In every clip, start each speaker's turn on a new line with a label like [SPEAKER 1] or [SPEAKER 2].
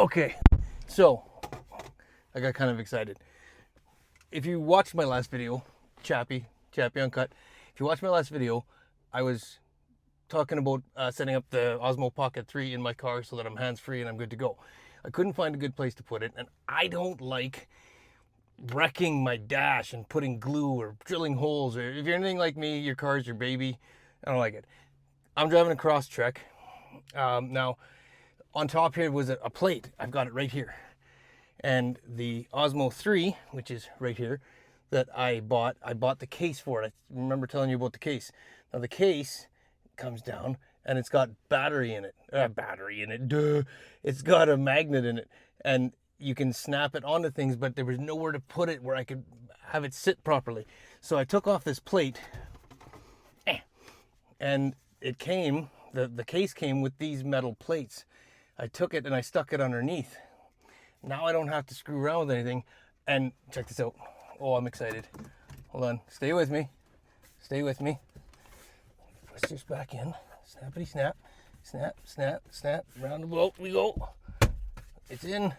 [SPEAKER 1] Okay, so I got kind of excited. If you watched my last video, Chappy Uncut, if you watched my last video, I was talking about setting up the Osmo Pocket 3 in my car so that I'm hands-free and I'm good to go. I couldn't find a good place to put it, and I don't like wrecking my dash and putting glue or drilling holes, or if you're anything like me, your car's your baby. I don't like it. I'm driving a Crosstrek. Now, on top here was a plate. I've got it right here. And the Osmo 3, which is right here, that I bought the case for it. I remember telling you about the case. Now the case comes down and it's got battery in it. Duh. It's got a magnet in it. And you can snap it onto things, but there was nowhere to put it where I could have it sit properly. So I took off this plate and it came, the case came with these metal plates. I took it and I stuck it underneath. Now I don't have to screw around with anything. And check this out. Oh, I'm excited. Hold on. Stay with me. Stay with me. Push this back in. Snappity snap. Snap, snap, snap. Round the boat we go. It's in.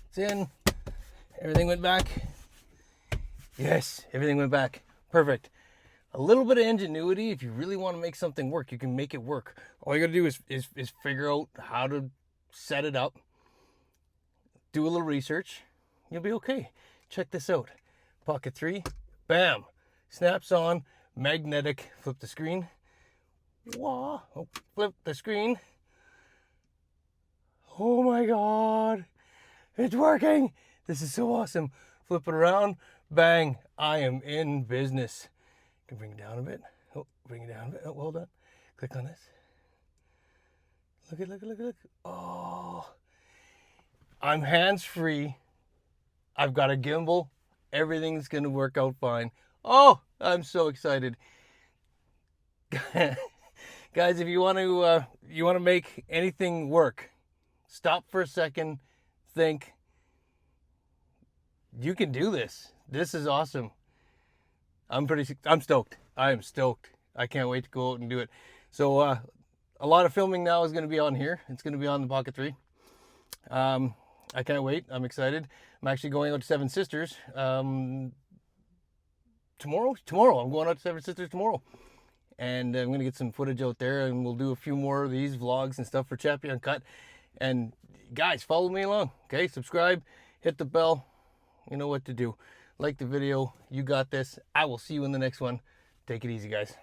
[SPEAKER 1] It's in. Everything went back. Yes, everything went back. Perfect. A little bit of ingenuity. If you really want to make something work, you can make it work. All you got to do is figure out how to set it up. Do a little research. You'll be okay. Check this out. Pocket 3. Bam. Snaps on. Magnetic. Flip the screen. Wah. Oh, flip the screen. Oh my God. It's working. This is so awesome. Flip it around. Bang. I am in business. Can bring it down a bit. Oh, bring it down a bit. Oh, hold on. Click on this. Look. Oh. I'm hands-free. I've got a gimbal. Everything's going to work out fine. Oh, I'm so excited. Guys, if you want to make anything work, stop for a second, think. You can do this. This is awesome. I'm stoked. I am stoked. I can't wait to go out and do it. So a lot of filming now is going to be on here. It's going to be on the Pocket 3. I can't wait. I'm excited. I'm actually going out to Seven Sisters tomorrow. I'm going out to Seven Sisters tomorrow. And I'm going to get some footage out there, and we'll do a few more of these vlogs and stuff for Chappy Uncut. And guys, follow me along, okay? Subscribe, hit the bell. You know what to do. Like the video. You got this. I will see you in the next one. Take it easy, guys.